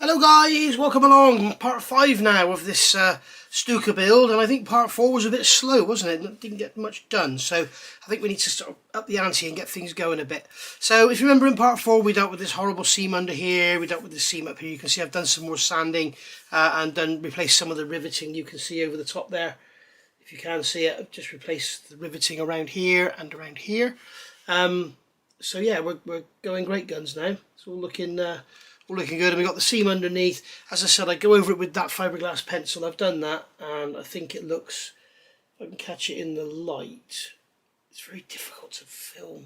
Hello guys, welcome along. Part 5 now of this Stuka build, and I think part 4 was a bit slow, wasn't it? It didn't get much done, so I think we need to sort of up the ante and get things going a bit. So if you remember in part 4 we dealt with this horrible seam under here, we dealt with this seam up here. You can see I've done some more sanding and replaced some of the riveting you can see over the top there. If you can see it, I've just replaced the riveting around here and around here. So yeah, we're going great guns now. It's all looking good, and we've got the seam underneath. As I said, I go over it with that fiberglass pencil. I've done that, and I think it looks, if I can catch it in the light, it's very difficult to film.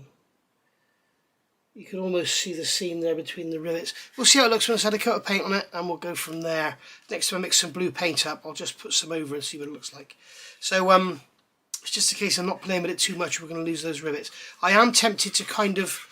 You can almost see the seam there between the rivets. We'll see how it looks when I've had a coat of paint on it, and we'll go from there. Next time I mix some blue paint up, I'll just put some over and see what it looks like. So it's just a case of not playing with it too much. We're going to lose those rivets. I am tempted to kind of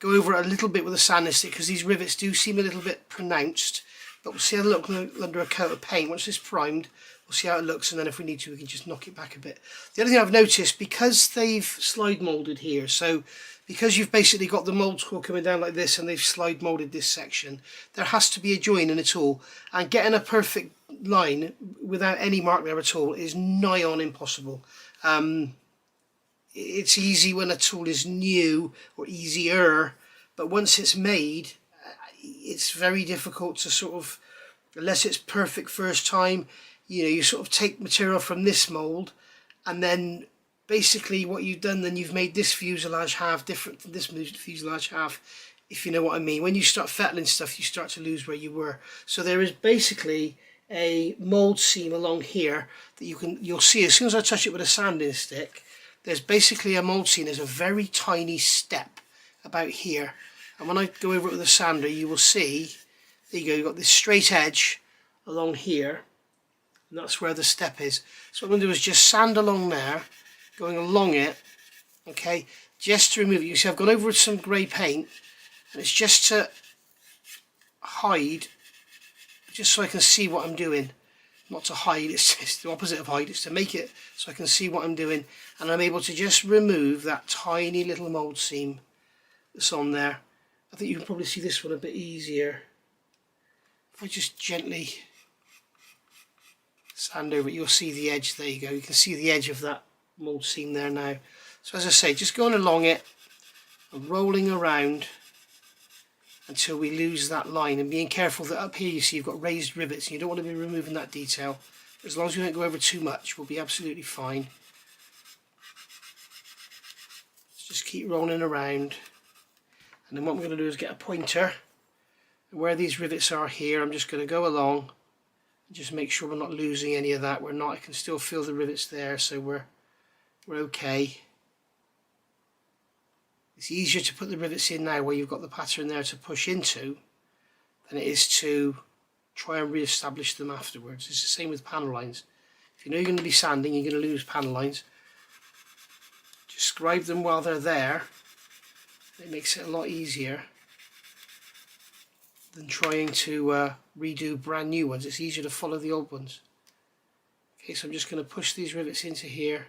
go over it a little bit with a sanding stick because these rivets do seem a little bit pronounced, but we'll see how they look under a coat of paint. Once it's primed, we'll see how it looks, and then if we need to, we can just knock it back a bit. The other thing I've noticed, because they've slide moulded here, so because you've basically got the mould score coming down like this and they've slide moulded this section, there has to be a join in it all, and getting a perfect line without any mark there at all is nigh on impossible. It's easy when a tool is new, or easier, but once it's made, it's very difficult to sort of, unless it's perfect first time, you know, you sort of take material from this mould, and then basically what you've done, then you've made this fuselage half different from this fuselage half, if you know what I mean. When you start fettling stuff, you start to lose where you were. So there is basically a mould seam along here that you'll see as soon as I touch it with a sanding stick. There's basically a mould seam. There's a very tiny step about here, and when I go over it with a sander, you will see, there you go, you've got this straight edge along here, and that's where the step is. So what I'm going to do is just sand along there, going along it, okay, just to remove it. You see I've gone over with some grey paint, and it's just to hide, just so I can see what I'm doing. Not to hide, it's the opposite of hide, it's to make it so I can see what I'm doing, and I'm able to just remove that tiny little mould seam that's on there. I think you can probably see this one a bit easier. If I just gently sand over it, you'll see the edge. There you go, you can see the edge of that mould seam there now. So as I say, just going along it and rolling around until we lose that line, and being careful that up here you see you've got raised rivets and you don't want to be removing that detail. As long as we don't go over too much, we'll be absolutely fine. Let's just keep rolling around, and then what I'm going to do is get a pointer, and where these rivets are here, I'm just going to go along and just make sure we're not losing any of that. We're not. I can still feel the rivets there, so we're okay. It's easier to put the rivets in now where you've got the pattern there to push into than it is to try and re-establish them afterwards. It's the same with panel lines. If you know you're going to be sanding, you're going to lose panel lines. Just scribe them while they're there. It makes it a lot easier than trying to redo brand new ones. It's easier to follow the old ones. Okay, so I'm just going to push these rivets into here,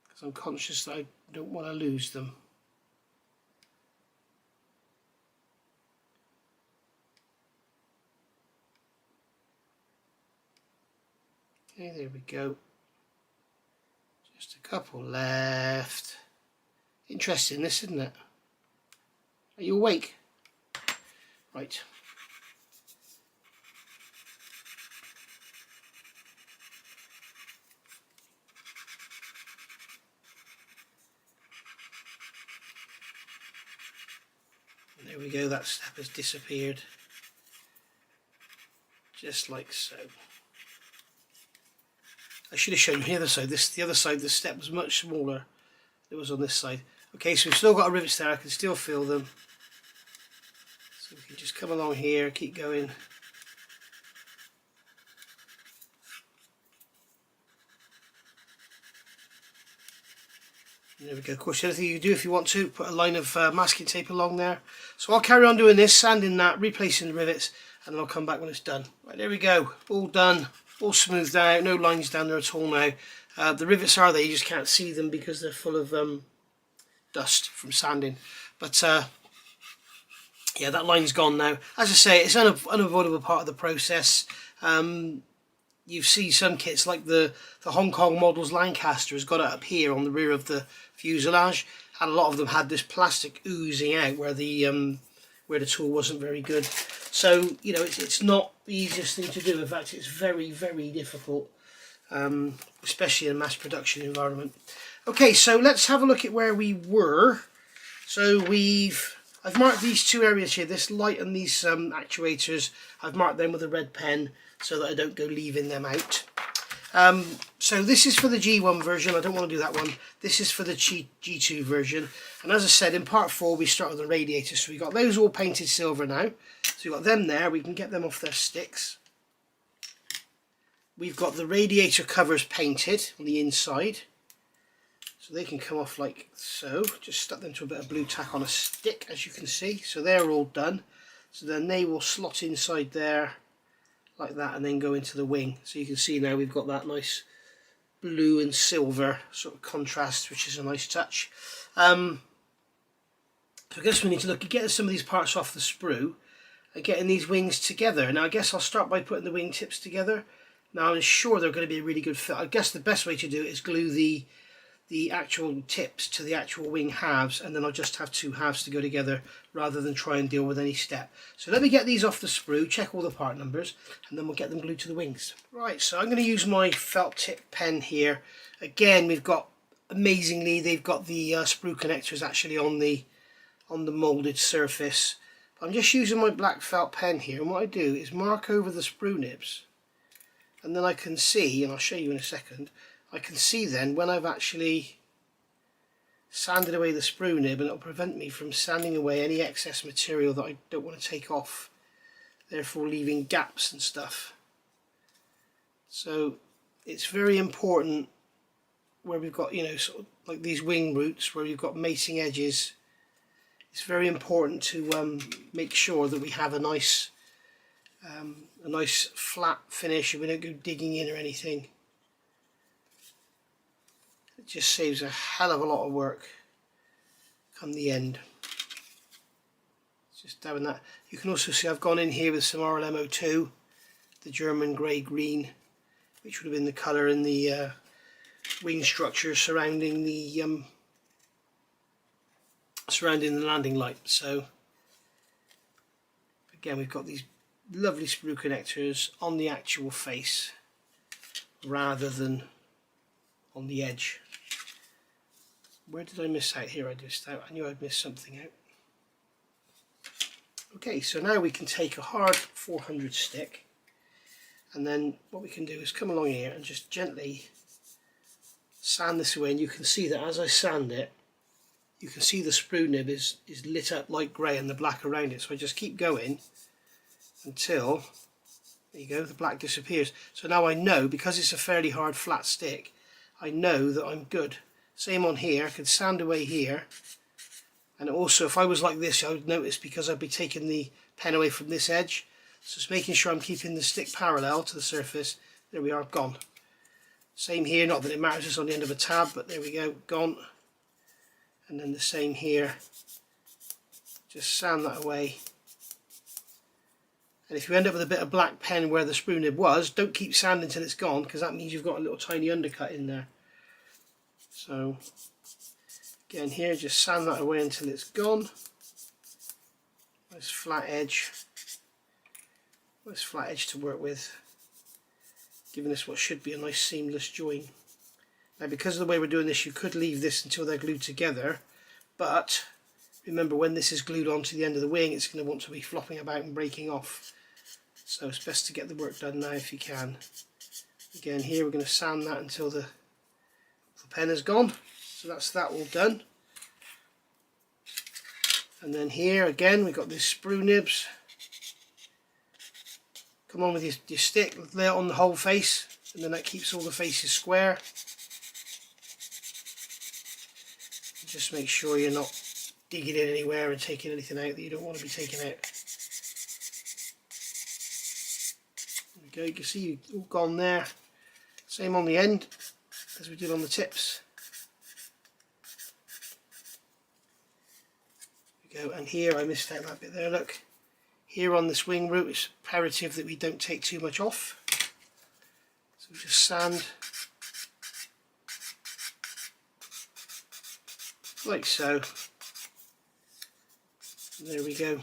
because I'm conscious that I don't want to lose them. Okay, there we go. Just a couple left. Interesting this, isn't it? Are you awake? Right. There we go, that step has disappeared, just like so. I should have shown you the other side. The other side, the step was much smaller than it was on this side. Okay, so we've still got our rivets there, I can still feel them. So we can just come along here, keep going. There we go. Of course, the other thing you can do if you want to, put a line of masking tape along there. So I'll carry on doing this, sanding that, replacing the rivets, and then I'll come back when it's done. Right, there we go. All done, all smoothed out, no lines down there at all now. The rivets are there, you just can't see them because they're full of dust from sanding. But Yeah, that line's gone now. As I say, it's an unavoidable part of the process. You see some kits like the Hong Kong models Lancaster has got it up here on the rear of the fuselage, and a lot of them had this plastic oozing out where the tool wasn't very good. So you know, it's not the easiest thing to do. In fact, it's very, very difficult, especially in a mass production environment. Okay, so let's have a look at where we were. So I've marked these two areas here, this light and these actuators. I've marked them with a red pen so that I don't go leaving them out. So this is for the G1 version. I don't want to do that one. This is for the G2 version. And as I said, in part 4 we start with the radiator. So we've got those all painted silver now. So we've got them there. We can get them off their sticks. We've got the radiator covers painted on the inside. So they can come off like so. Just stuck them to a bit of blue tack on a stick, as you can see. So they're all done. So then they will slot inside there like that and then go into the wing. So you can see now we've got that nice blue and silver sort of contrast, which is a nice touch. So I guess we need to look at getting some of these parts off the sprue and getting these wings together. Now I guess I'll start by putting the wing tips together. Now I'm sure they're going to be a really good fit. I guess the best way to do it is glue the actual tips to the actual wing halves, and then I'll just have two halves to go together rather than try and deal with any step. So let me get these off the sprue, check all the part numbers, and then we'll get them glued to the wings. Right, so I'm going to use my felt tip pen here. Again, we've got, amazingly, they've got the sprue connectors actually on the moulded surface. I'm just using my black felt pen here, and what I do is mark over the sprue nibs, and then I can see, and I'll show you in a second, I can see then when I've actually sanded away the sprue nib, and it'll prevent me from sanding away any excess material that I don't want to take off, therefore leaving gaps and stuff. So it's very important where we've got, you know, sort of like these wing roots where you've got macing edges. It's very important to make sure that we have a nice flat finish and we don't go digging in or anything. It just saves a hell of a lot of work come the end. Just dabbing that. You can also see I've gone in here with some RLMO2, the German grey green, which would have been the colour in the wing structure surrounding the landing light. So again, we've got these lovely sprue connectors on the actual face rather than on the edge. Where did I miss out? Here I missed out. I knew I'd missed something out. Okay, so now we can take a hard 400 stick, and then what we can do is come along here and just gently sand this away, and you can see that as I sand it, you can see the sprue nib is lit up light grey and the black around it. So I just keep going until, there you go, the black disappears. So now I know, because it's a fairly hard flat stick, I know that I'm good. Same on here, I could sand away here, and also if I was like this I would notice, because I'd be taking the pen away from this edge, so it's making sure I'm keeping the stick parallel to the surface. There we are, gone. Same here, not that it matters, it's on the end of a tab, but there we go, gone. And then the same here, just sand that away. And if you end up with a bit of black pen where the sprue nib was, don't keep sanding until it's gone, because that means you've got a little tiny undercut in there. So again here, just sand that away until it's gone. Nice flat edge to work with, giving us what should be a nice seamless join. Now because of the way we're doing this, you could leave this until they're glued together, but remember when this is glued onto the end of the wing, it's going to want to be flopping about and breaking off. So it's best to get the work done now if you can. Again here we're going to sand that until the pen is gone. So that's that all done. And then here again we've got these sprue nibs. Come on with your stick, lay it on the whole face, and then that keeps all the faces square. Just make sure you're not digging in anywhere and taking anything out that you don't want to be taking out. There we go, you can see all gone there. Same on the end as we did on the tips. we go. And here I missed out that bit there, look. Here on this wing root it's imperative that we don't take too much off. So we just sand like so. And there we go.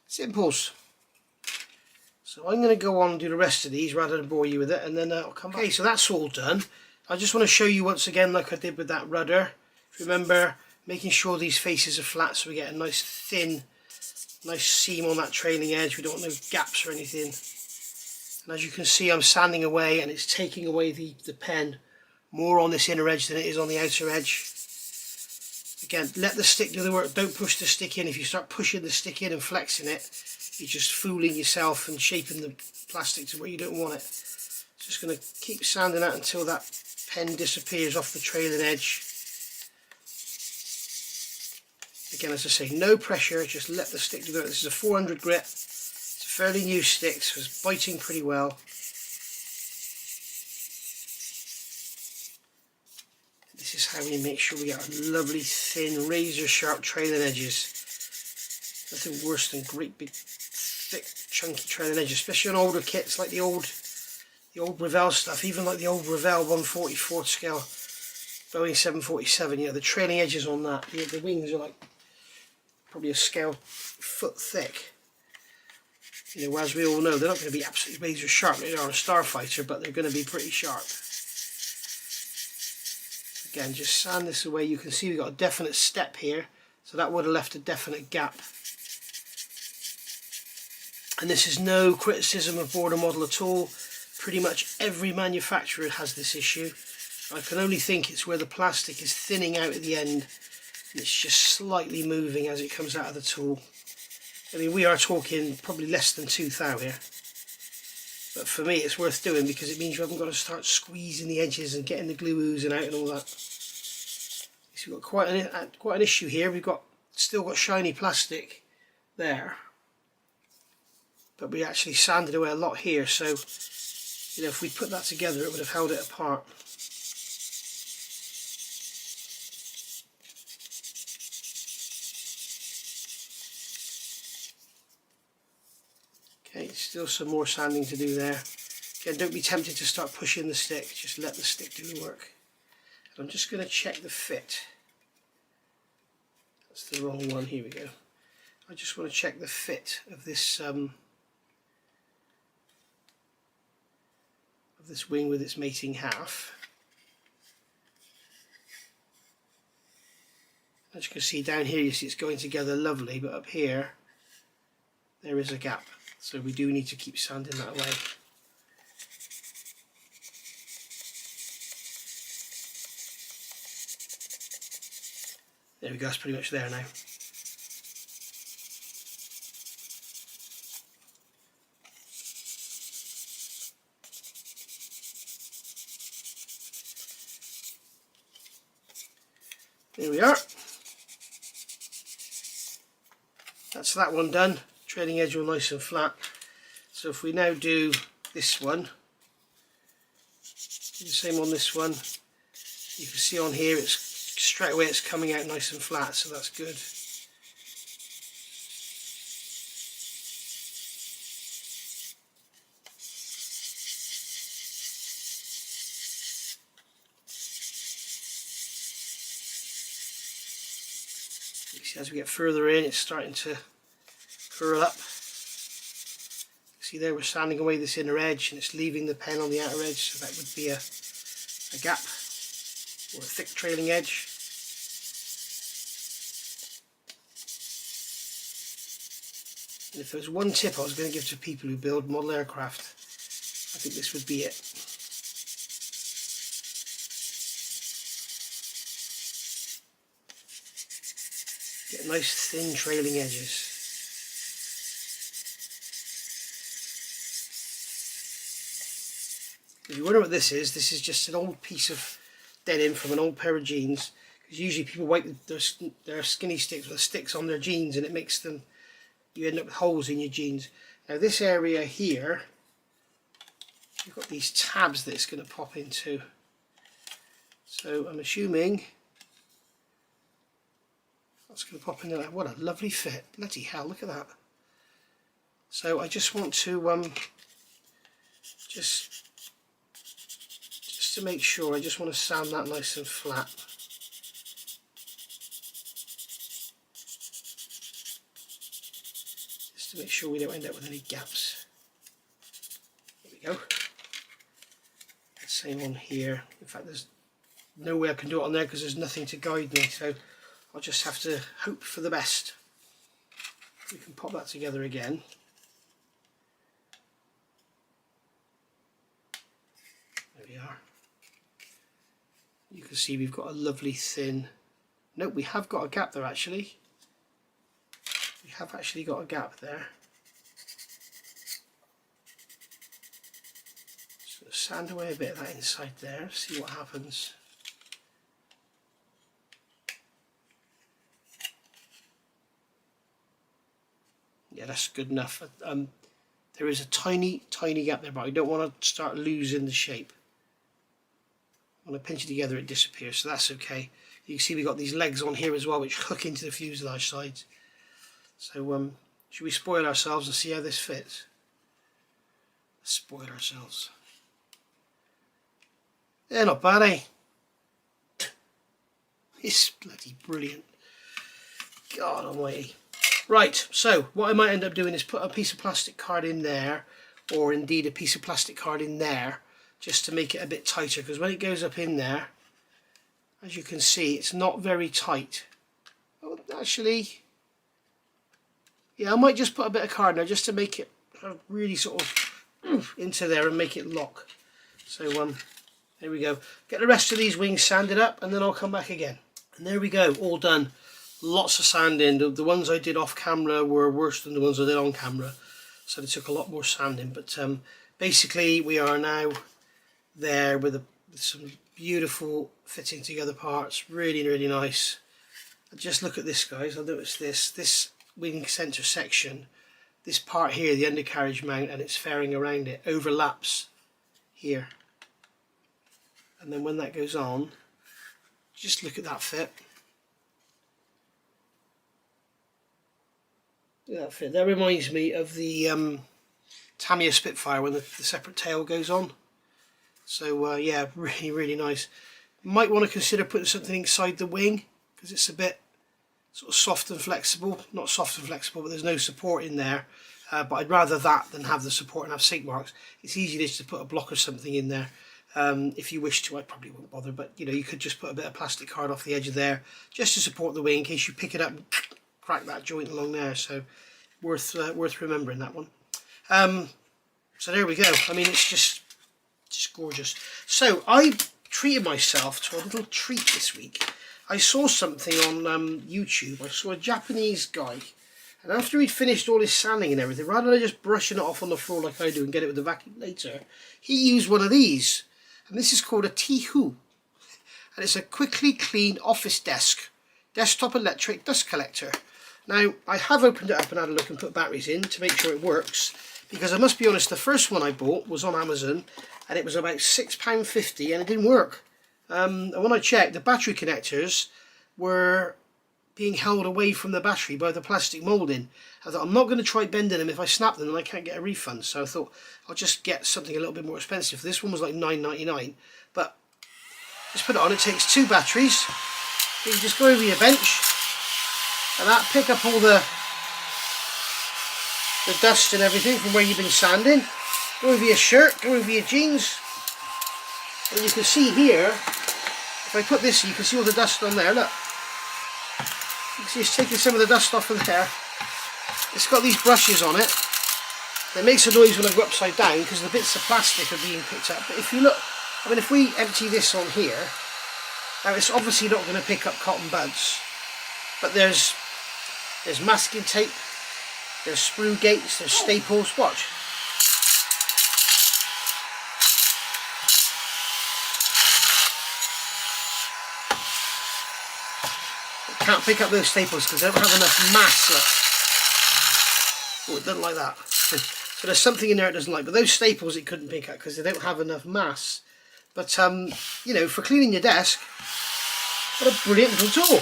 Simples. So I'm going to go on and do the rest of these rather than bore you with it, and then I'll come back. Okay, so that's all done. I just want to show you once again, like I did with that rudder. Remember, making sure these faces are flat so we get a nice thin, nice seam on that trailing edge. We don't want no gaps or anything. And as you can see, I'm sanding away and it's taking away the pen more on this inner edge than it is on the outer edge. Again, let the stick do the work. Don't push the stick in. If you start pushing the stick in and flexing it, you're just fooling yourself and shaping the plastic to where you don't want it. Just going to keep sanding that until that pen disappears off the trailing edge. Again, as I say, no pressure, just let the stick do the work. This is a 400 grit. It's a fairly new stick, so it's biting pretty well. This is how we make sure we get our lovely thin razor sharp trailing edges. Nothing worse than great big thick chunky trailing edges, especially on older kits like the old Revell stuff, even like the old Revell 1/44 scale Boeing 747. You know, the trailing edges on that, the wings are like probably a scale foot thick. You know, as we all know, they're not going to be absolutely razor sharp. They are a starfighter, but they're going to be pretty sharp. Again, just sand this away. You can see we've got a definite step here, so that would have left a definite gap. And this is no criticism of Border Model at all. Pretty much every manufacturer has this issue. I can only think it's where the plastic is thinning out at the end and it's just slightly moving as it comes out of the tool. I mean, we are talking probably less than 2 thou here. But for me it's worth doing because it means you haven't got to start squeezing the edges and getting the glue oozing out and all that. So we've got quite an issue here. We've still got shiny plastic there. But we actually sanded away a lot here, so you know, if we put that together it would have held it apart. Okay, still some more sanding to do there. Again, don't be tempted to start pushing the stick, just let the stick do the work. And I'm just going to check the fit. That's the wrong one, here we go. I just want to check the fit of this wing with its mating half. As you can see down here, you see it's going together lovely, but up here there is a gap, so we do need to keep sanding that away. There we go, that's pretty much there now. There we are. That's that one done. Trailing edge all nice and flat. So if we now do this one, do the same on this one. You can see on here it's straight away it's coming out nice and flat, so that's good. As we get further in, it's starting to curl up. See there, we're sanding away this inner edge and it's leaving the pen on the outer edge, so that would be a gap or a thick trailing edge. And if there's one tip I was going to give to people who build model aircraft, I think this would be it. Get nice thin trailing edges. If you wonder what this is just an old piece of denim from an old pair of jeans. Because usually people wipe their skinny sticks with sticks on their jeans and it makes them, you end up with holes in your jeans. Now this area here, you've got these tabs that it's going to pop into. So I'm assuming That's going to pop in there. What a lovely fit. Bloody hell, look at that. So I just want to, just to make sure, I just want to sand that nice and flat. Just to make sure we don't end up with any gaps. There we go. Same on here. In fact, there's no way I can do it on there because there's nothing to guide me, so I'll just have to hope for the best. We can pop that together again. There we are. You can see we've got a lovely thin... Nope, we have got a gap there actually. We have actually got a gap there. Sand away a bit of that inside there, see what happens. Yeah, that's good enough. There is a tiny gap there, but I don't want to start losing the shape. When I pinch it together it disappears, so that's okay. You can see we've got these legs on here as well which hook into the fuselage sides. So should we spoil ourselves and see how this fits? Let's spoil ourselves. Yeah, not bad, eh? It's bloody brilliant. God almighty. Right, so what I might end up doing is put a piece of plastic card in there, or indeed a piece of plastic card in there, just to make it a bit tighter, because when it goes up in there, as you can see, it's not very tight. Oh, actually, yeah, I might just put a bit of card in there just to make it really sort of into there and make it lock. So there we go. Get the rest of these wings sanded up and then I'll come back again. And there we go, all done. Lots of sanding. The ones I did off camera were worse than the ones I did on camera, so they took a lot more sanding. But basically we are now there with some beautiful fitting together parts. Really, really nice. Just look at this, guys. I'll notice this wing centre section, this part here, the undercarriage mount and its fairing around it, overlaps here. And then when that goes on, just look at that fit. Look at that fit. That reminds me of the Tamiya Spitfire when the separate tail goes on. So yeah, really, really nice. Might want to consider putting something inside the wing because it's a bit sort of soft and flexible. Not soft and flexible, but there's no support in there. But I'd rather that than have the support and have sink marks. It's easy just to put a block or something in there. If you wish to, I probably won't bother, but you know, you could just put a bit of plastic card off the edge of there just to support the wing in case you pick it up and crack that joint along there. So worth remembering that one. So there we go. I mean, it's just gorgeous. So I treated myself to a little treat this week. I saw something on YouTube. I saw a Japanese guy, and after he'd finished all his sanding and everything, rather than just brushing it off on the floor like I do and get it with the vacuum later, he used one of these. And this is called a Tihu, and it's a quickly clean office desktop electric dust collector. Now I have opened it up and had a look and put batteries in to make sure it works, because I must be honest, the first one I bought was on Amazon and it was about £6.50 and it didn't work. And when I checked, the battery connectors were being held away from the battery by the plastic moulding. I thought, I'm not going to try bending them. If I snap them then I can't get a refund, so I thought I'll just get something a little bit more expensive. This one was like £9.99, but just put it on. It takes 2 batteries. You can just go over your bench and that pick up all the dust and everything from where you've been sanding. Go over your shirt, go over your jeans, and you can see here, if I put this, you can see all the dust on there. Look, you can see it's taking some of the dust off of there. It's got these brushes on it. It makes a noise when I go upside down because the bits of plastic are being picked up. But if you look, I mean, if we empty this on here, now it's obviously not going to pick up cotton buds, but there's masking tape, there's sprue gates, there's staples. Watch. Can't pick up those staples because they don't have enough mass. Look. Oh, it doesn't like that. So there's something in there it doesn't like, but those staples it couldn't pick up because they don't have enough mass. But you know, for cleaning your desk, what a brilliant little tool.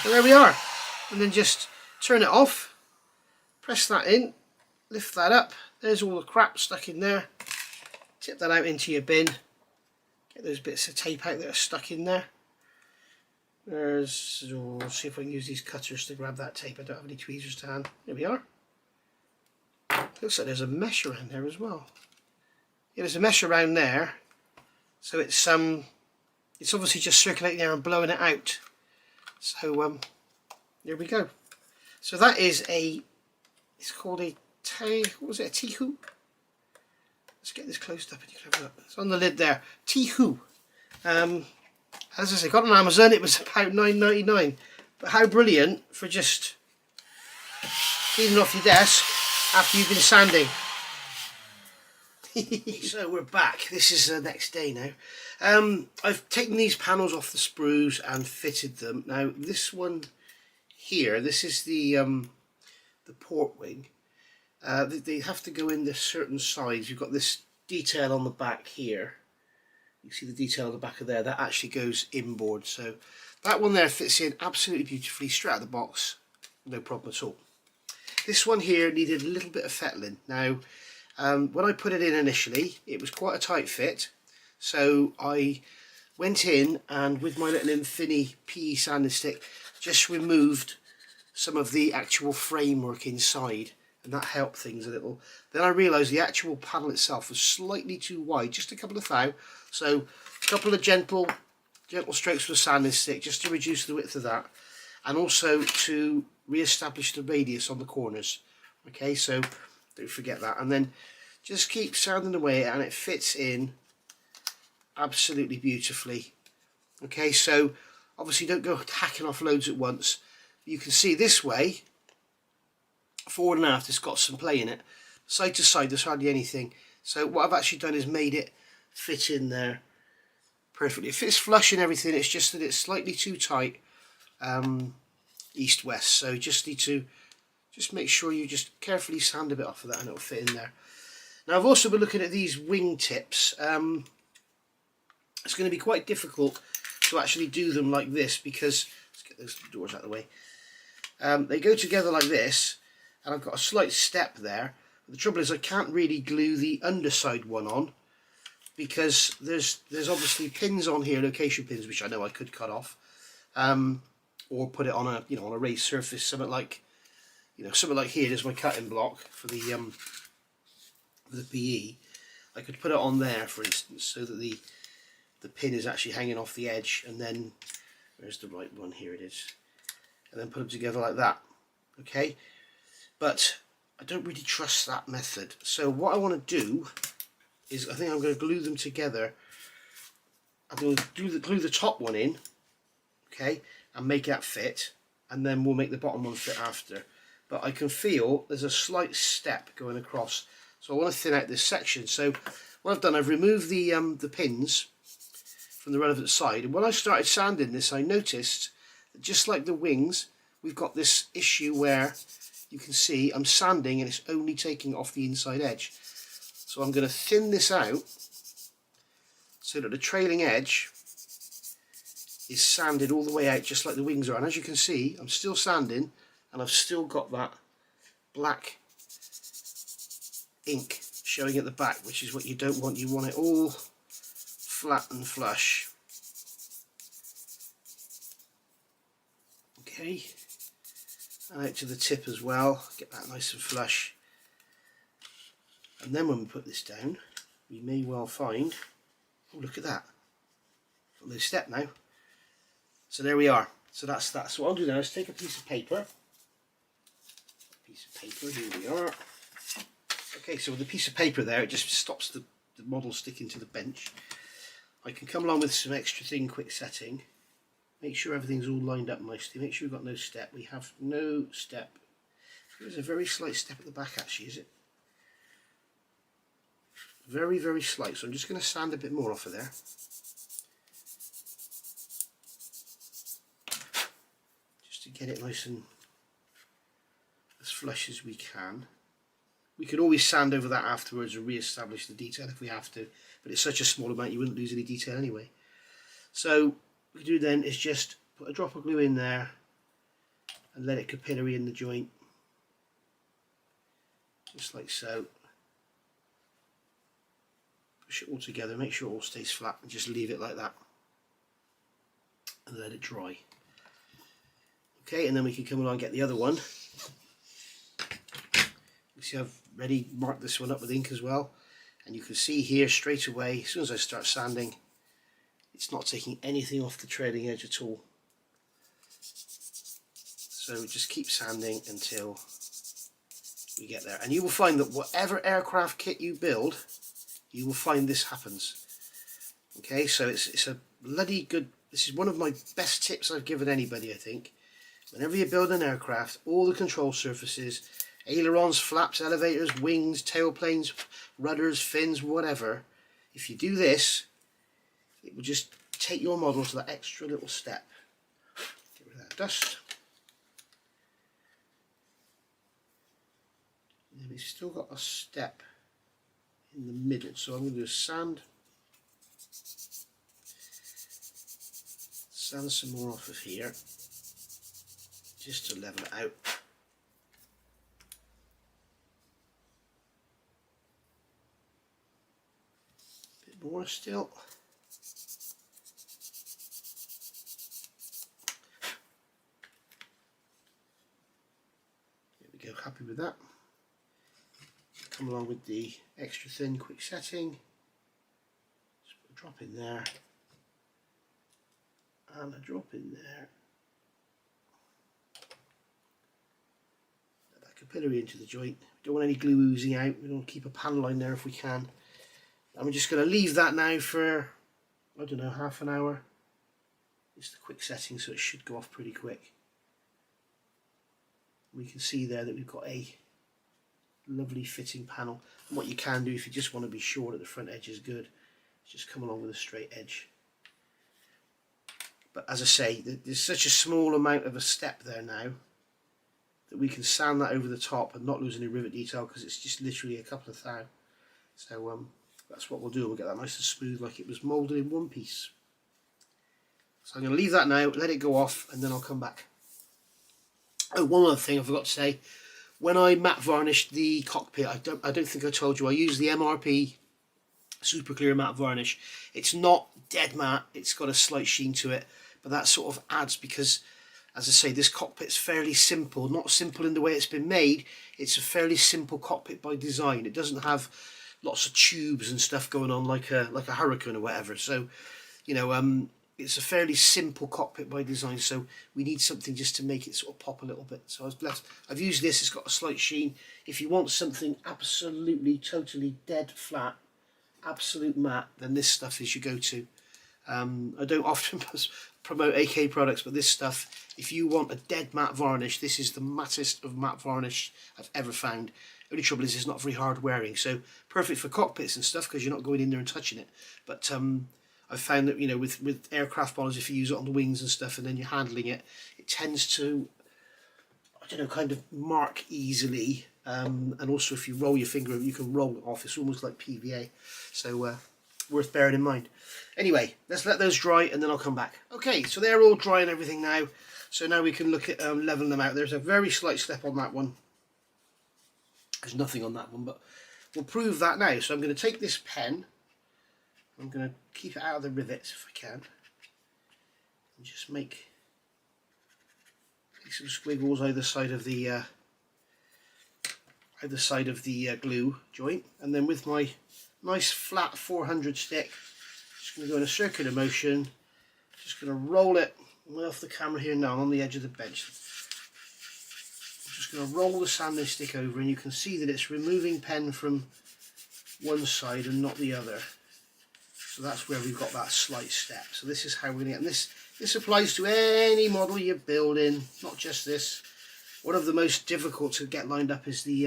And there we are. And then just turn it off, press that in, lift that up. There's all the crap stuck in there. Tip that out into your bin. Get those bits of tape out that are stuck in there. We'll see if I can use these cutters to grab that tape. I don't have any tweezers to hand. There we are. Looks like there's a mesh around there as well. Yeah, there's a mesh around there. So it's obviously just circulating there and blowing it out. So there we go. So that is it's called a what was it, a T-hoop? Let's get this closed up and you can have a look. It's on the lid there. T-hoop. As I say, got on Amazon, it was about $9.99. But how brilliant for just cleaning off your desk after you've been sanding. So we're back. This is the next day now. I've taken these panels off the sprues and fitted them. Now this one here, this is the port wing. They have to go in this certain size. You've got this detail on the back here. You see the detail on the back of there. That actually goes inboard. So that one there fits in absolutely beautifully straight out of the box. No problem at all. This one here needed a little bit of fettling. Now, when I put it in initially, it was quite a tight fit. So I went in and with my little Infinity PE sanding stick, just removed some of the actual framework inside. And that helped things a little. Then I realised the actual panel itself was slightly too wide, just a couple of thou. So a couple of gentle strokes with a sanding stick just to reduce the width of that, and also to re-establish the radius on the corners. Okay, so don't forget that. And then just keep sanding away, and it fits in absolutely beautifully. Okay, so obviously don't go hacking off loads at once. You can see this way, forward and aft, it's got some play in it. Side to side there's hardly anything. So what I've actually done is made it fit in there perfectly. It fits flush and everything, it's just that it's slightly too tight east-west. So you just need to make sure you just carefully sand a bit off of that and it'll fit in there. Now I've also been looking at these wing tips. It's going to be quite difficult to actually do them like this because, let's get those doors out of the way. They go together like this, and I've got a slight step there. But the trouble is I can't really glue the underside one on because there's obviously pins on here, location pins, which I know I could cut off, or put it on a on a raised surface, something like here. There's my cutting block for the PE. I could put it on there, for instance, so that the pin is actually hanging off the edge, and then where's the right one? Here it is, and then put them together like that. Okay. But I don't really trust that method. So what I want to do is I think I'm going to glue them together. I'm going to glue the top one in, okay, and make that fit, and then we'll make the bottom one fit after. But I can feel there's a slight step going across, so I want to thin out this section. So what I've done, I've removed the pins from the relevant side, and when I started sanding this, I noticed that just like the wings, we've got this issue where you can see I'm sanding and it's only taking off the inside edge. So I'm going to thin this out so that the trailing edge is sanded all the way out just like the wings are. And as you can see, I'm still sanding and I've still got that black ink showing at the back, which is what you don't want. You want it all flat and flush. Okay. And out to the tip as well, get that nice and flush. And then when we put this down, we may well find, oh look at that, got no step now. So there we are. So that's that. So what I'll do now is take a piece of paper. Here we are. Okay, so with the piece of paper there, it just stops the model sticking to the bench. I can come along with some extra thin quick setting. Make sure everything's all lined up nicely. Make sure we've got no step. We have no step. There's a very slight step at the back actually, is it? Very, very slight. So I'm just going to sand a bit more off of there. Just to get it nice and as flush as we can. We could always sand over that afterwards and re-establish the detail if we have to. But it's such a small amount you wouldn't lose any detail anyway. So what we do then is just put a drop of glue in there, and let it capillary in the joint, just like so. Push it all together, make sure it all stays flat, and just leave it like that and let it dry. Okay, and then we can come along and get the other one. You see I've already marked this one up with ink as well, and you can see here straight away, as soon as I start sanding, it's not taking anything off the trailing edge at all. So just keep sanding until we get there, and you will find that whatever aircraft kit you build, you will find this happens. Okay, so it's a bloody good, this is one of my best tips I've given anybody, I think. Whenever you build an aircraft, all the control surfaces, ailerons, flaps, elevators, wings, tailplanes, rudders, fins, whatever, if you do this, it will just take your model to that extra little step. Get rid of that dust. And then we've still got a step in the middle, so I'm going to do a sand some more off of here, just to level it out. A bit more still. There we go, happy with that. Come along with the extra thin quick setting. Just put a drop in there. And a drop in there. Let that capillary into the joint. We don't want any glue oozing out. We don't keep a pan line there if we can. And we're just going to leave that now for, I don't know, half an hour. It's the quick setting, so it should go off pretty quick. We can see there that we've got a lovely fitting panel. And what you can do if you just want to be sure that the front edge is good, is just come along with a straight edge. But as I say, there's such a small amount of a step there now that we can sand that over the top and not lose any rivet detail, because it's just literally a couple of thou. So that's what we'll do. We'll get that nice and smooth like it was moulded in one piece. So I'm going to leave that now, let it go off, and then I'll come back. Oh, one other thing I forgot to say. When I matte varnished the cockpit, I don't think I told you, I used the MRP super clear matte varnish. It's not dead matte, it's got a slight sheen to it, but that sort of adds, because as I say, this cockpit's fairly simple. Not simple in the way it's been made, it's a fairly simple cockpit by design. It doesn't have lots of tubes and stuff going on like a Hurricane or whatever. So, you know, it's a fairly simple cockpit by design, so we need something just to make it sort of pop a little bit. So I was blessed. I've used this, it's got a slight sheen. If you want something absolutely, totally dead flat, absolute matte, then this stuff is your go-to. I don't often promote AK products, but this stuff, if you want a dead matte varnish, this is the mattest of matte varnish I've ever found. Only trouble is it's not very hard wearing, so perfect for cockpits and stuff because you're not going in there and touching it. But I've found that, you know, with aircraft models, if you use it on the wings and stuff and then you're handling it, it tends to, I don't know, kind of mark easily. And also if you roll your finger, you can roll it off. It's almost like PVA. So worth bearing in mind. Anyway, let's let those dry and then I'll come back. Okay, so they're all dry and everything now. So now we can look at leveling them out. There's a very slight step on that one. There's nothing on that one, but we'll prove that now. So I'm going to take this pen. I'm going to keep it out of the rivets if I can. And just make some squiggles either side of the glue joint, and then with my nice flat 400 stick, just going to go in a circular motion, just going to roll it off the camera here now. I'm on the edge of the bench. I'm just going to roll the sanding stick over, and you can see that it's removing pen from one side and not the other. So that's where we've got that slight step. So this is how we're going to get, and this applies to any model you're building, not just this. One of the most difficult to get lined up is the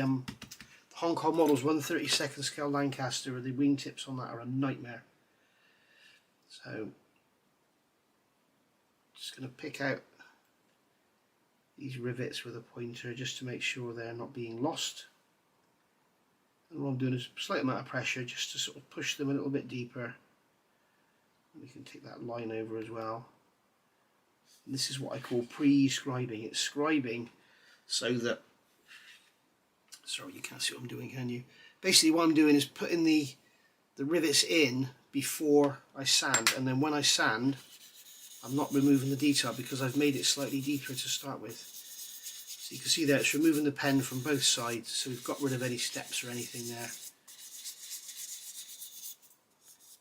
Hong Kong models, 1/32 scale Lancaster, or the wingtips on that are a nightmare. So just going to pick out these rivets with a pointer just to make sure they're not being lost. And what I'm doing is a slight amount of pressure just to sort of push them a little bit deeper. We can take that line over as well. And this is what I call pre-scribing. It's scribing so that, sorry, you can't see what I'm doing, can you? Basically what I'm doing is putting the rivets in before I sand, and then when I sand I'm not removing the detail because I've made it slightly deeper to start with. So you can see there it's removing the pen from both sides, so we've got rid of any steps or anything there.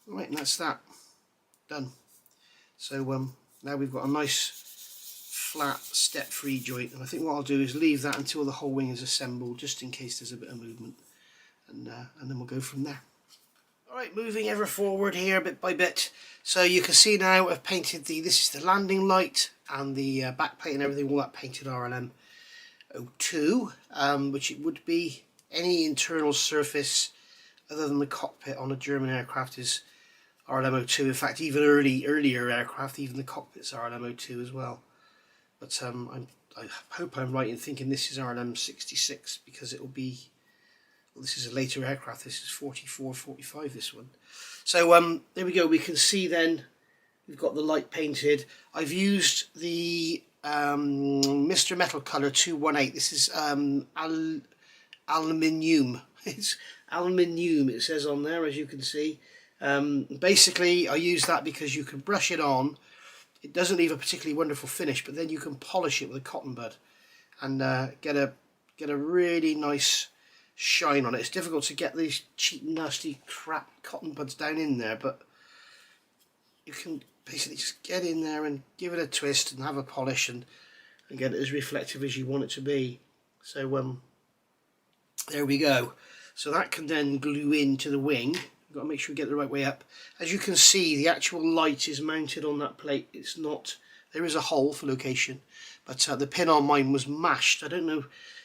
Right, and that's that. Done. So now we've got a nice flat step-free joint, and I think what I'll do is leave that until the whole wing is assembled, just in case there's a bit of movement, and then we'll go from there. Alright, moving ever forward here bit by bit. So you can see now I've painted this is the landing light and the back plate and everything, all that painted RLM 02, which it would be any internal surface other than the cockpit on a German aircraft is RLM 02. In fact, even earlier aircraft, even the cockpits are RLM 02 as well. But I hope I'm right in thinking this is RLM 66 because it will be, well, this is a later aircraft. This is 44, 45, this one. So there we go. We can see then we've got the light painted. I've used the Mr. Metal Colour 218. This is aluminium. It's aluminium, it says on there, as you can see. Basically I use that because you can brush it on. It doesn't leave a particularly wonderful finish, but then you can polish it with a cotton bud and get a really nice shine on it. It's difficult to get these cheap nasty crap cotton buds down in there, but you can basically just get in there and give it a twist and have a polish and get it as reflective as you want it to be. So there we go. So that can then glue into the wing. You've got to make sure you get the right way up. As you can see, the actual light is mounted on that plate. It's not, there is a hole for location, but the pin on mine was mashed. I don't know,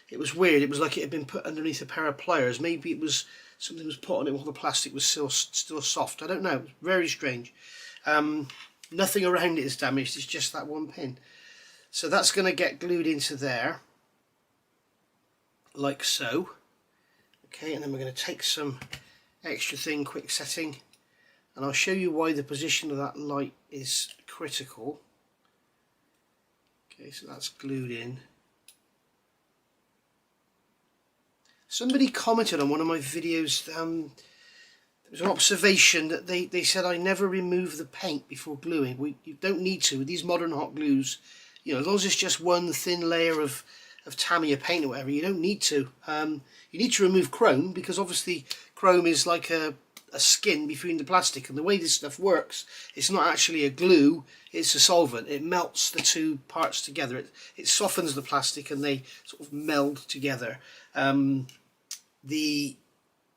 it was weird. It was like it had been put underneath a pair of pliers. Maybe it was, something was put on it while the plastic was still soft. I don't know, it was very strange. Nothing around it is damaged, it's just that one pin. So that's going to get glued into there, like so. Okay, and then we're going to take some extra thin quick setting, and I'll show you why the position of that light is critical. Okay, so that's glued in. Somebody commented on one of my videos, there was an observation that they said I never remove the paint before gluing. You don't need to with these modern hot glues. You know, as long as it's just one thin layer of Tamiya paint or whatever, you don't need to. You need to remove chrome because obviously chrome is like a skin between the plastic, and the way this stuff works, it's not actually a glue, it's a solvent. It melts the two parts together. It softens the plastic and they sort of meld together.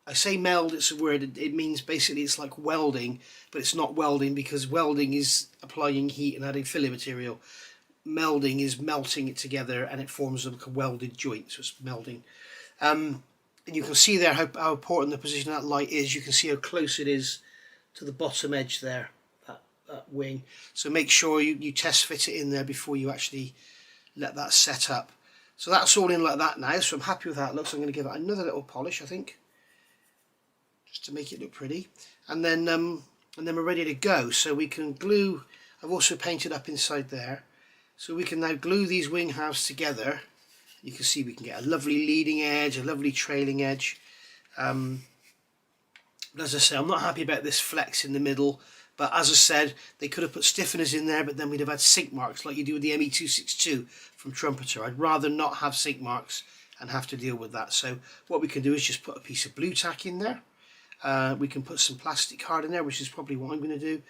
I say meld, it's a word, it means basically it's like welding, but it's not welding because welding is applying heat and adding filler material. Melding is melting it together and it forms like a welded joint, so it's melding. And you can see there how important the position of that light is. You can see how close it is to the bottom edge there, that wing. So make sure you test fit it in there before you actually let that set up. So that's all in like that now, so I'm happy with how it looks. I'm going to give it another little polish, I think, just to make it look pretty. And then we're ready to go. So we can glue, I've also painted up inside there. So we can now glue these wing halves together. You can see we can get a lovely leading edge, a lovely trailing edge. But as I say, I'm not happy about this flex in the middle. But as I said, they could have put stiffeners in there, but then we'd have had sink marks like you do with the ME262 from Trumpeter. I'd rather not have sink marks and have to deal with that. So what we can do is just put a piece of blue tack in there. We can put some plastic card in there, which is probably what I'm going to do.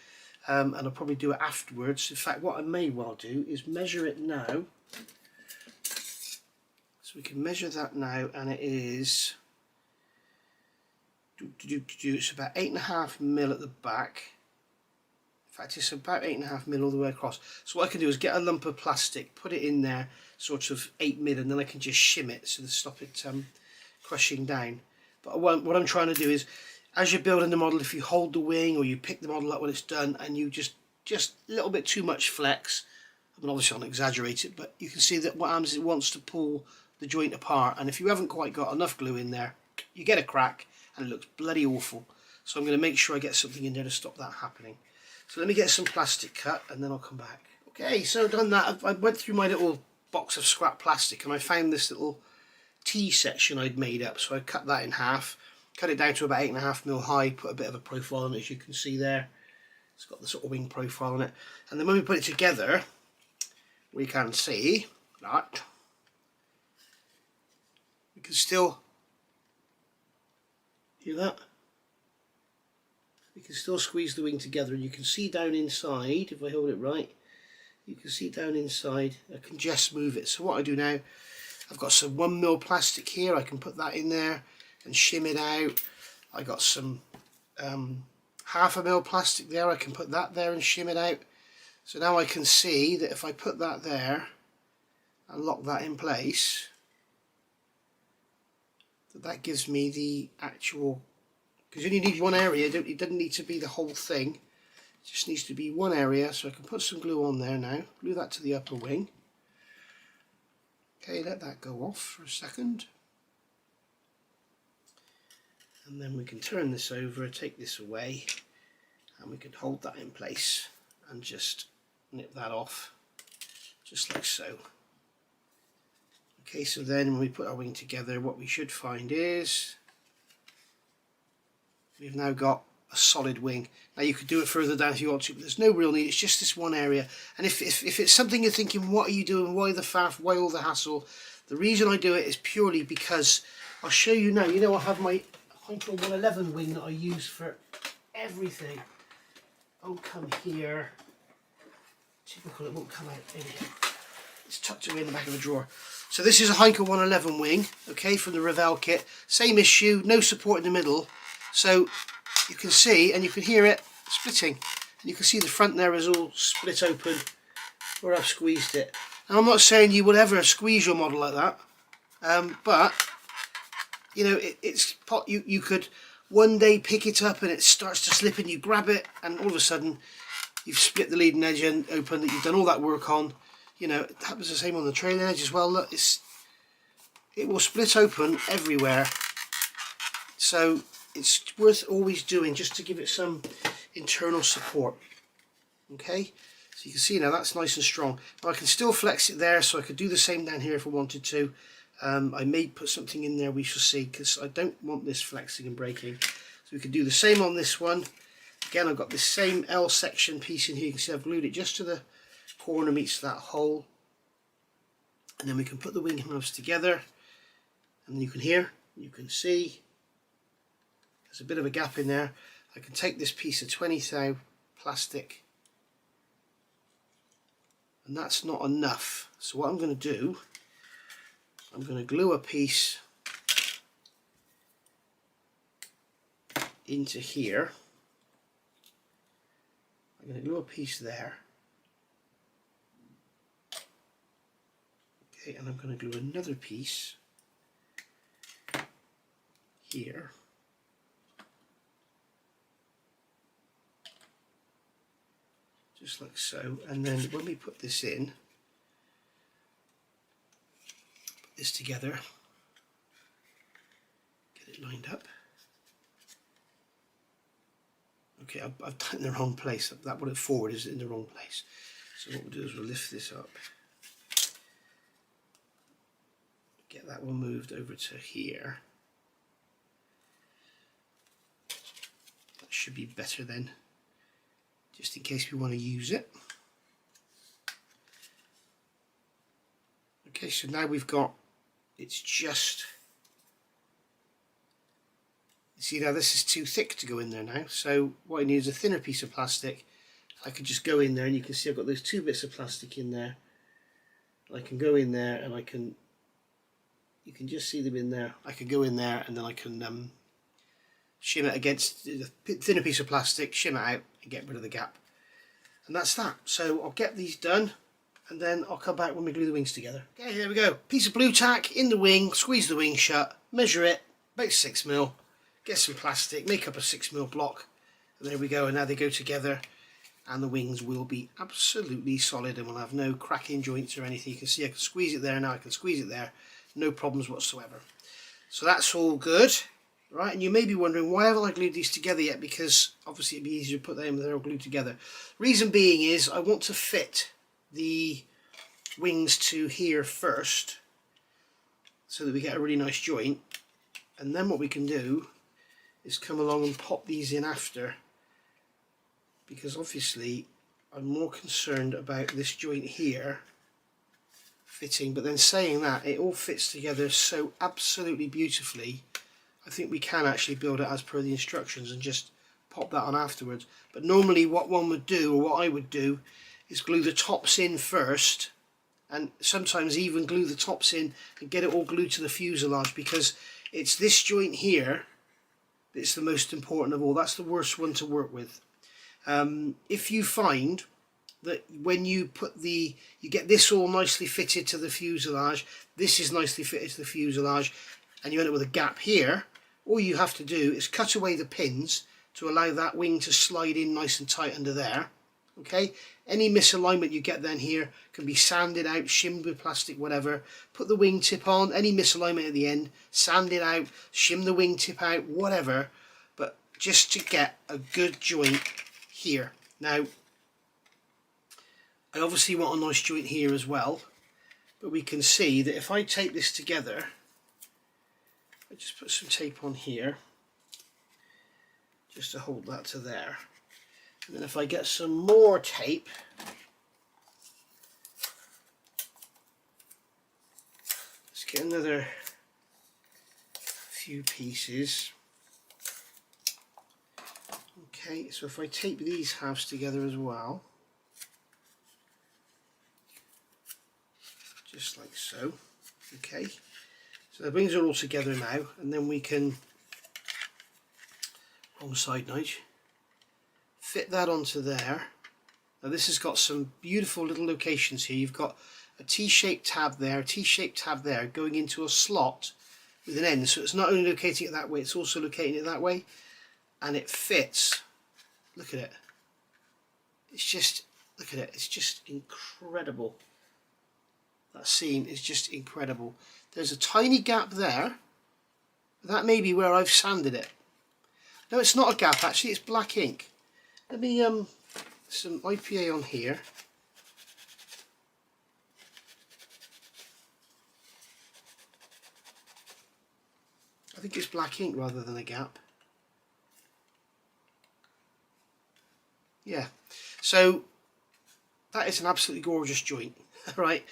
And I'll probably do it afterwards. In fact, what I may well do is measure it now. So we can measure that now, and it is, it's about 8.5mm at the back. In fact, it's about 8.5mm all the way across. So what I can do is get a lump of plastic, put it in there, sort of 8mm, and then I can just shim it so to stop it crushing down. But what I'm trying to do is, as you're building the model, if you hold the wing or you pick the model up when it's done and you just a little bit too much flex, I mean obviously I'll not exaggerate it, but you can see that what happens is it wants to pull the joint apart, and if you haven't quite got enough glue in there, you get a crack and it looks bloody awful. So I'm going to make sure I get something in there to stop that happening. So let me get some plastic cut and then I'll come back. Okay, so done that. I went through my little box of scrap plastic and I found this little T section I'd made up, so I cut that in half, cut it down to about 8.5mm high, put a bit of a profile on it, as you can see there. It's got the sort of wing profile on it, and then when we put it together we can see that we can still hear that. We can still squeeze the wing together, and you can see down inside, if I hold it right, you can see down inside. I can just move it. So what I do now, I've got some 1mm plastic here, I can put that in there and shim it out. I got some 0.5mm plastic there, I can put that there and shim it out. So now I can see that if I put that there and lock that in place, that gives me the actual, because you only need one area, it doesn't need to be the whole thing, it just needs to be one area. So I can put some glue on there now, glue that to the upper wing. Okay, let that go off for a second. And then we can turn this over, take this away, and we can hold that in place and just nip that off, just like so. Okay, so then when we put our wing together, what we should find is we've now got a solid wing. Now you could do it further down if you want to, but there's no real need, it's just this one area. And if it's something you're thinking, what are you doing, why the faff, why all the hassle, the reason I do it is purely because I'll show you now. You know, I have my Heinkel 111 wing that I use for everything. Oh, come here. Typical, it won't come out. There we go. It's tucked away in the back of the drawer. So this is a Heinkel 111 wing, okay, from the Revell kit. Same issue, no support in the middle. So you can see, and you can hear it splitting. And you can see the front there is all split open where I've squeezed it. Now I'm not saying you will ever squeeze your model like that, but you know, you could one day pick it up and it starts to slip and you grab it and all of a sudden you've split the leading edge end open that you've done all that work on. You know, it happens the same on the trailing edge as well. Look, it will split open everywhere. So it's worth always doing, just to give it some internal support. Okay, so you can see now that's nice and strong. Now I can still flex it there, so I could do the same down here if I wanted to. I may put something in there, we shall see, because I don't want this flexing and breaking. So we could do the same on this one. Again, I've got this same L section piece in here. You can see I've glued it just to the corner meets that hole. And then we can put the wing halves together. And you can hear, you can see, there's a bit of a gap in there. I can take this piece of 20 thou plastic. And that's not enough. So what I'm going to do, I'm going to glue a piece into here. I'm going to glue a piece there. Okay, and I'm going to glue another piece here. Just like so. And then when we put this in, put this together, get it lined up. Okay, I've done it in the wrong place. That one forward is in the wrong place. So what we'll do is we'll lift this up. Get that one moved over to here. That should be better then, just in case we want to use it. Okay, so now we've got, it's just, you see now this is too thick to go in there now, so what I need is a thinner piece of plastic. I could just go in there and you can see I've got those two bits of plastic in there. I can go in there and I can, you can just see them in there. I can go in there and then I can shim it against the thinner piece of plastic, shim it out and get rid of the gap. And that's that. So I'll get these done and then I'll come back when we glue the wings together. Okay, there we go. Piece of blue tack in the wing, squeeze the wing shut, measure it, about 6mm, get some plastic, make up a 6mm block, and there we go. And now they go together and the wings will be absolutely solid and we'll have no cracking joints or anything. You can see I can squeeze it there now, I can squeeze it there, no problems whatsoever. So that's all good. Right, and you may be wondering, why haven't I glued these together yet? Because obviously it'd be easier to put them there all glued together. Reason being is I want to fit the wings to here first so that we get a really nice joint, and then what we can do is come along and pop these in after, because obviously I'm more concerned about this joint here fitting, but then saying that, it all fits together so absolutely beautifully. I think we can actually build it as per the instructions and just pop that on afterwards. But normally what one would do, or what I would do, is glue the tops in first, and sometimes even glue the tops in and get it all glued to the fuselage, because it's this joint here that's the most important of all. That's the worst one to work with. If you find that when you put you get this all nicely fitted to the fuselage, this is nicely fitted to the fuselage, and you end up with a gap here, all you have to do is cut away the pins to allow that wing to slide in nice and tight under there. Okay, any misalignment you get then here can be sanded out, shimmed with plastic, whatever. Put the wing tip on, any misalignment at the end, sand it out, shim the wing tip out, whatever, but just to get a good joint here. Now, I obviously want a nice joint here as well, but we can see that if I tape this together, I just put some tape on here just to hold that to there. And then if I get some more tape, let's get another few pieces. Okay, so if I tape these halves together as well, just like so. Okay, so the wings are all together now, and then we can, wrong side Nige, fit that onto there. Now this has got some beautiful little locations here. You've got a T-shaped tab there, a T-shaped tab there, going into a slot with an end. So it's not only locating it that way, it's also locating it that way, and it fits. Look at it. It's just, look at it. It's just incredible. That seam is just incredible. There's a tiny gap there. That may be where I've sanded it. No, it's not a gap actually, it's black ink. Let me some IPA on here. I think it's black ink rather than a gap. Yeah, so that is an absolutely gorgeous joint, right?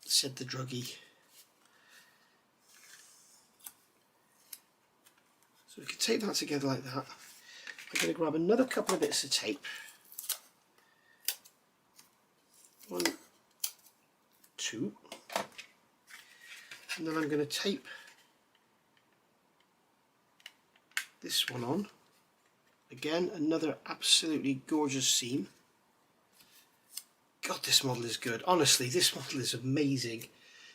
Said the druggie. So we can tape that together like that. I'm going to grab another couple of bits of tape. 1, 2. And then I'm going to tape this one on. Again, another absolutely gorgeous seam. God, this model is good. Honestly, this model is amazing.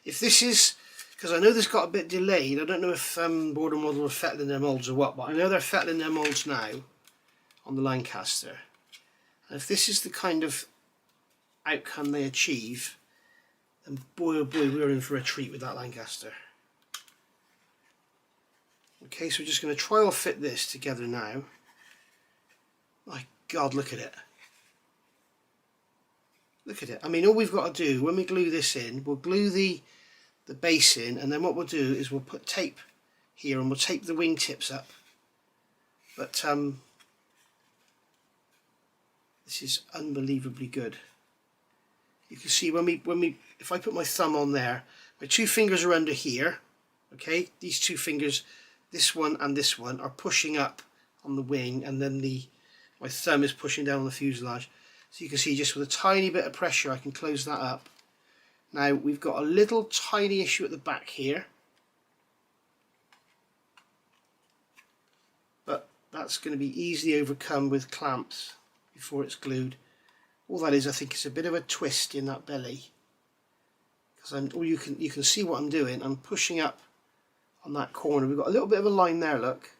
If this is, because I know this got a bit delayed, I don't know if Border Model are fettling their moulds or what, but I know they're fettling their moulds now on the Lancaster. And if this is the kind of outcome they achieve, then boy oh boy, we're in for a treat with that Lancaster. Okay, so we're just going to trial fit this together now. My God, look at it. Look at it. I mean, all we've got to do when we glue this in, we'll glue the base in, and then what we'll do is we'll put tape here and we'll tape the wing tips up. But this is unbelievably good. You can see if I put my thumb on there, my 2 fingers are under here. Okay, these 2 fingers, this one and this one, are pushing up on the wing, and then my thumb is pushing down on the fuselage. So you can see just with a tiny bit of pressure I can close that up. Now we've got a little tiny issue at the back here, but that's going to be easily overcome with clamps before it's glued. All that is, I think, is a bit of a twist in that belly, because you can see what I'm doing. I'm pushing up on that corner. We've got a little bit of a line there, look,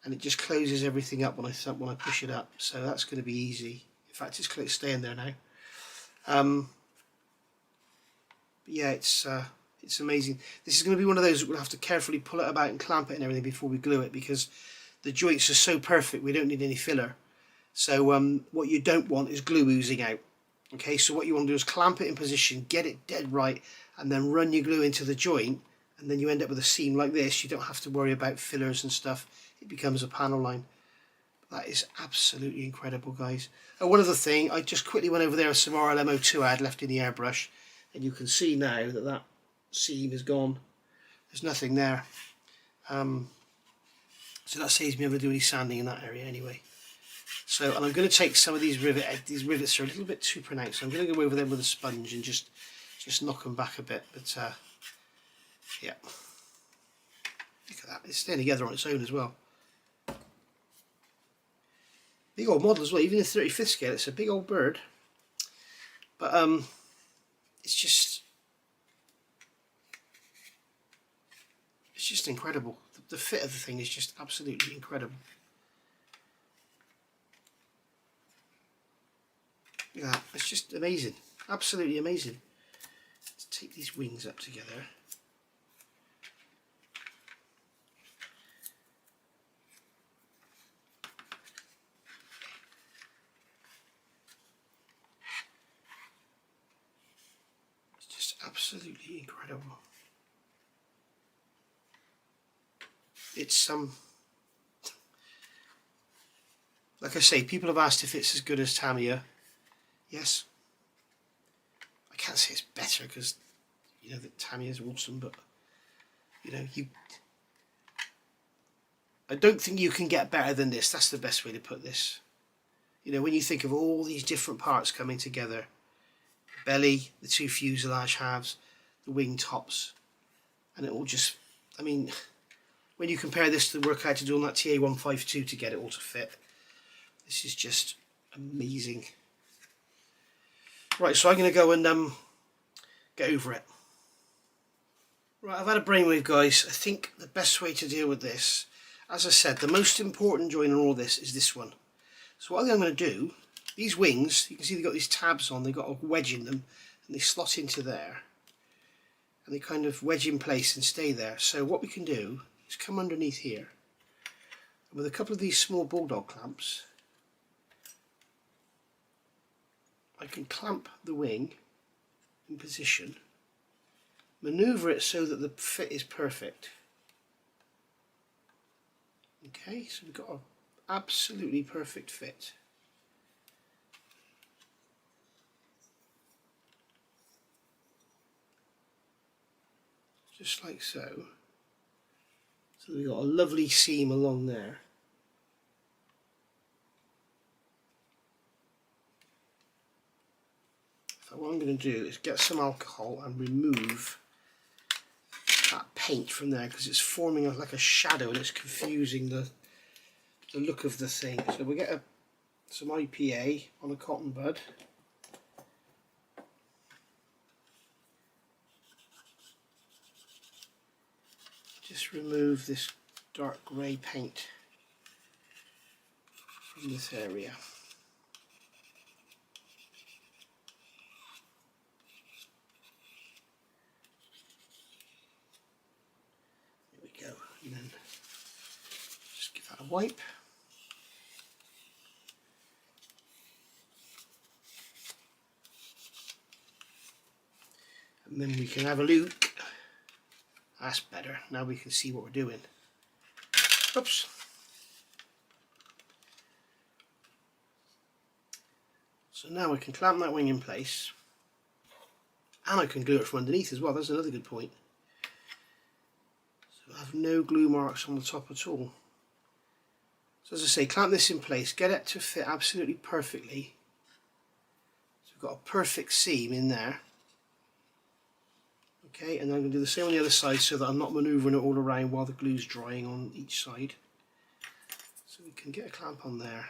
and it just closes everything up when I push it up. So that's going to be easy. In fact, it's staying there now. But yeah, it's amazing. This is going to be one of those that we'll have to carefully pull it about and clamp it and everything before we glue it, because the joints are so perfect we don't need any filler. So what you don't want is glue oozing out. Okay, so what you want to do is clamp it in position, get it dead right, and then run your glue into the joint, and then you end up with a seam like this. You don't have to worry about fillers and stuff. It becomes a panel line. That is absolutely incredible, guys. And one other thing, I just quickly went over there with some RLMO2 I had left in the airbrush, and you can see now that that seam is gone. There's nothing there. So that saves me having to do any sanding in that area anyway. So, and I'm going to take some of these rivets are a little bit too pronounced. So I'm going to go over them with a sponge and just knock them back a bit. But yeah, look at that. It's staying together on its own as well. Big old model as well. Even the 35th scale, it's a big old bird. But it's just incredible. The fit of the thing is just absolutely incredible. Look at that, it's just amazing, absolutely amazing. Let's take these wings up together. It's just absolutely incredible. It's like I say, people have asked if it's as good as Tamiya. Yes. I can't say it's better because you know that Tamiya is awesome, but you know, I don't think you can get better than this. That's the best way to put this. You know, when you think of all these different parts coming together, the belly, the two fuselage halves, the wing tops, and it all just, I mean, when you compare this to the work I had to do on that TA152 to get it all to fit, this is just amazing. Right, so I'm going to go and get over it. Right, I've had a brainwave, guys. I think the best way to deal with this, as I said, the most important joint in all this is this one. So what I'm going to do, these wings, you can see they've got these tabs on, they've got a wedge in them, and they slot into there. And they kind of wedge in place and stay there. So what we can do is come underneath here, and with a couple of these small bulldog clamps, I can clamp the wing in position, maneuver it so that the fit is perfect. Okay, so we've got an absolutely perfect fit. Just like so. So we've got a lovely seam along there. So what I'm going to do is get some alcohol and remove that paint from there, because it's forming like a shadow and it's confusing the look of the thing. So we get some IPA on a cotton bud. Just remove this dark grey paint from this area. And then just give that a wipe. And then we can have a look. That's better. Now we can see what we're doing. Oops. So now we can clamp that wing in place. And I can glue it from underneath as well. That's another good point. I have no glue marks on the top at all. So as I say, clamp this in place, get it to fit absolutely perfectly. So we've got a perfect seam in there. Okay, and then I'm going to do the same on the other side so that I'm not manoeuvring it all around while the glue's drying on each side. So we can get a clamp on there.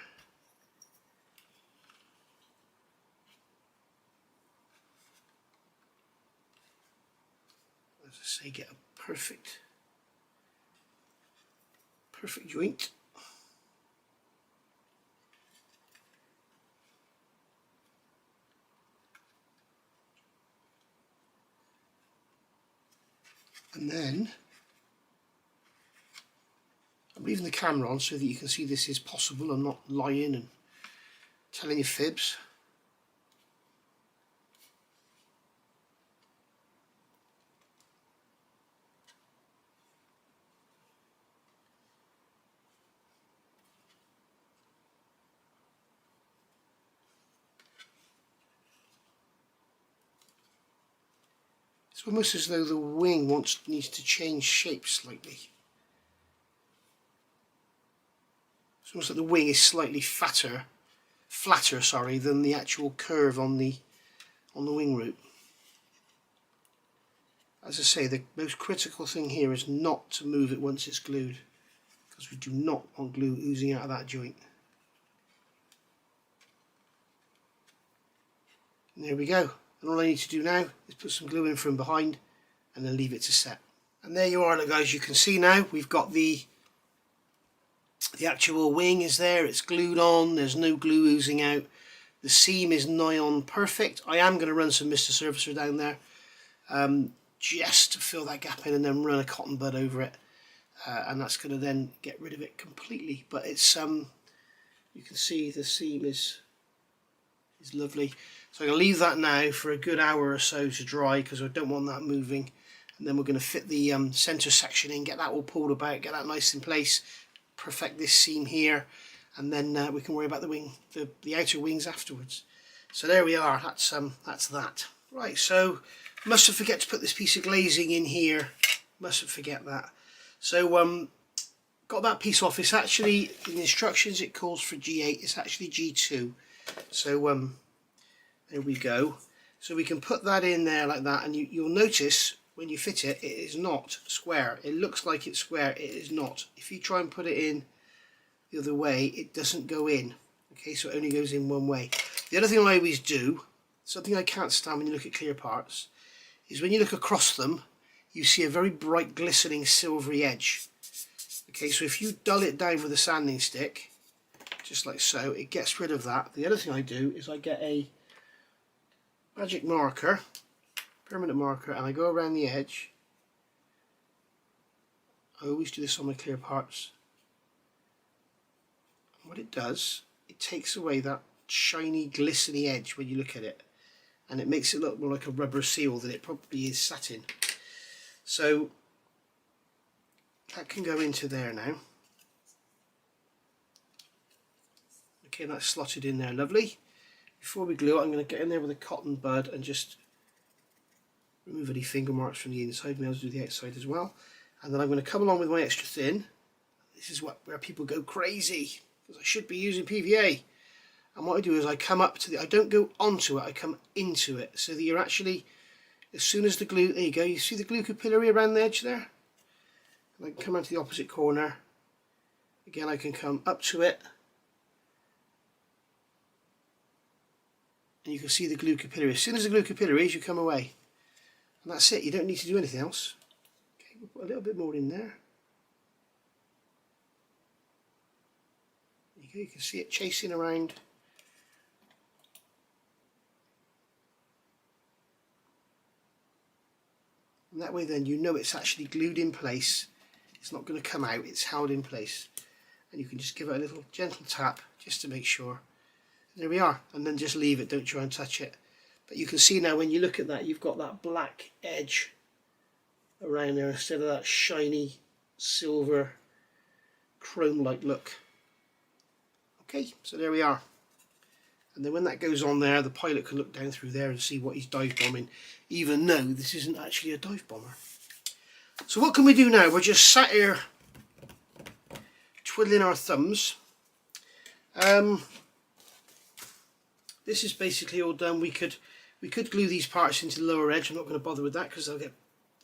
As I say, get a perfect joint. And then I'm leaving the camera on so that you can see this is possible. I'm not lying and Telling you fibs. It's almost as though the wing needs to change shape slightly. It's almost like the wing is slightly flatter, sorry, than the actual curve on the wing root. As I say, the most critical thing here is not to move it once it's glued, because we do not want glue oozing out of that joint. And there we go. And all I need to do now is put some glue in from behind and then leave it to set. And there you are, look guys, you can see now we've got the actual wing is there, it's glued on, there's no glue oozing out. The seam is nigh on perfect. I am going to run some Mr. Surfacer down there just to fill that gap in, and then run a cotton bud over it, and that's going to then get rid of it completely. But it's you can see the seam is lovely. So I'm going to leave that now for a good hour or so to dry, because I don't want that moving. And then we're going to fit the centre section in, get that all pulled about, get that nice in place, perfect this seam here, and then we can worry about the wing, the outer wings afterwards. So there we are. That's that. Right. So mustn't forget to put this piece of glazing in here. Mustn't forget that. So got that piece off. It's actually in the instructions it calls for G8. It's actually G2. So there we go. So we can put that in there like that, and you'll notice when you fit it, it is not square. It looks like it's square, it is not. If you try and put it in the other way, it doesn't go in. Okay, so it only goes in one way. The other thing I always do, something I can't stand when you look at clear parts, is when you look across them, you see a very bright glistening silvery edge. Okay, so if you dull it down with a sanding stick, just like so, it gets rid of that. The other thing I do is I get a magic marker, permanent marker, and I go around the edge. I always do this on my clear parts. And what it does, it takes away that shiny, glistening edge when you look at it, and it makes it look more like a rubber seal than it probably is satin. So that can go into there now. Okay, that's slotted in there, lovely. Before we glue it, I'm going to get in there with a cotton bud and just remove any finger marks from the inside. Maybe I'll do the outside as well. And then I'm going to come along with my extra thin. This is where people go crazy, because I should be using PVA. And what I do is I come up to the, I don't go onto it, I come into it, so that you're actually, as soon as the glue, there you go, you see the glue capillary around the edge there? And I can come out to the opposite corner. Again, I can come up to it, and you can see the glue capillary. As soon as the glue capillary is, you come away. And that's it, you don't need to do anything else. Okay, we'll put a little bit more in there. There you go, you can see it chasing around. And that way then you know it's actually glued in place. It's not going to come out, it's held in place. And you can just give it a little gentle tap just to make sure. And there we are, and then just leave it, don't try and touch it. But you can see now when you look at that, you've got that black edge around there instead of that shiny silver chrome-like look. Okay, so there we are. And then when that goes on there, the pilot can look down through there and see what he's dive bombing, even though this isn't actually a dive bomber. So what can we do now? We're just sat here twiddling our thumbs. This is basically all done. We could glue these parts into the lower edge. I'm not going to bother with that because they'll get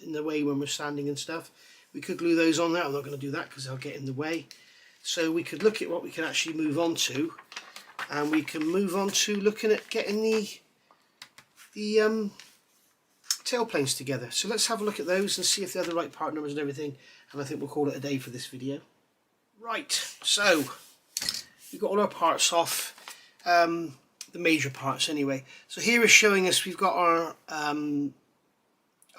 in the way when we're sanding and stuff. We could glue those on there. I'm not going to do that because they'll get in the way. So we could look at what we can actually move on to, and we can move on to looking at getting the tailplanes together. So let's have a look at those and see if they're the right part numbers and everything, and I think we'll call it a day for this video. Right, so we've got all our parts off. The major parts anyway. So here is showing us we've got our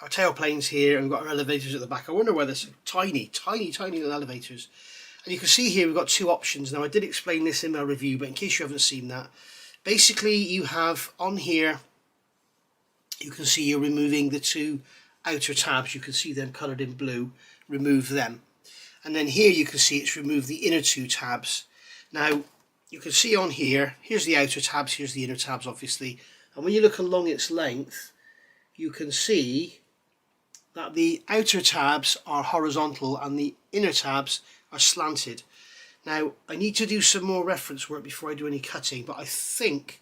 tailplanes here, and we've got our elevators at the back. I wonder where there's tiny little elevators. And you can see here we've got two options. Now I did explain this in my review, but in case you haven't seen that, Basically you have on here, you can see you're removing the two outer tabs. You can see them coloured in blue. Remove them. And then here you can see it's removed the inner two tabs. Now you can see on here, here's the outer tabs, here's the inner tabs obviously, and when you look along its length you can see that the outer tabs are horizontal and the inner tabs are slanted. Now I need to do some more reference work before I do any cutting, but I think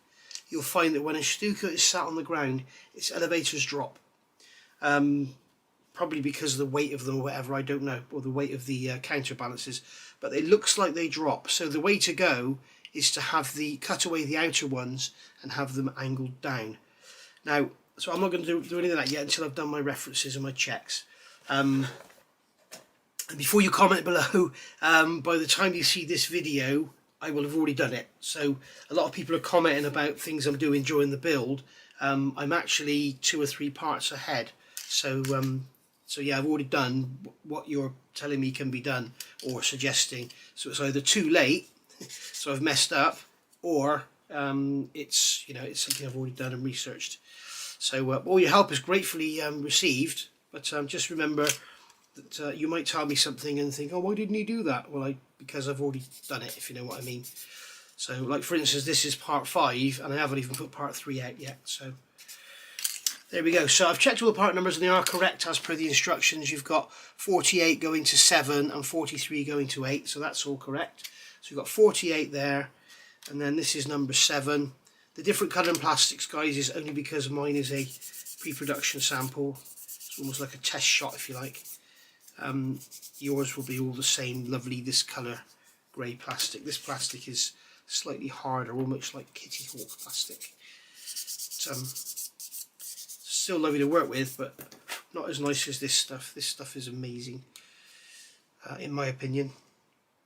you'll find that when a Stuka is sat on the ground, its elevators drop. Probably because of the weight of them or whatever, I don't know, or the weight of the counterbalances, but it looks like they drop. So the way to go is to have cut away the outer ones and have them angled down. Now, so I'm not going to do any of that yet until I've done my references and my checks. And before you comment below, by the time you see this video, I will have already done it. So a lot of people are commenting about things I'm doing during the build. I'm actually 2 or 3 parts ahead. So yeah, I've already done what you're telling me can be done or suggesting. So it's either too late, so I've messed up, or it's something I've already done and researched. So all your help is gratefully received. But just remember that you might tell me something and think, oh, why didn't you do that? Well, because I've already done it, if you know what I mean. So, like for instance, this is part 5, and I haven't even put part 3 out yet. So there we go. So I've checked all the part numbers and they are correct as per the instructions. You've got 48 going to 7 and 43 going to 8, so that's all correct. So you've got 48 there, and then this is number 7. The different colour in plastics, guys, is only because mine is a pre-production sample. It's almost like a test shot, if you like. Yours will be all the same, lovely, this colour grey plastic. This plastic is slightly harder, almost like Kitty Hawk plastic. Still lovely to work with, but not as nice as this stuff. This stuff is amazing, in my opinion.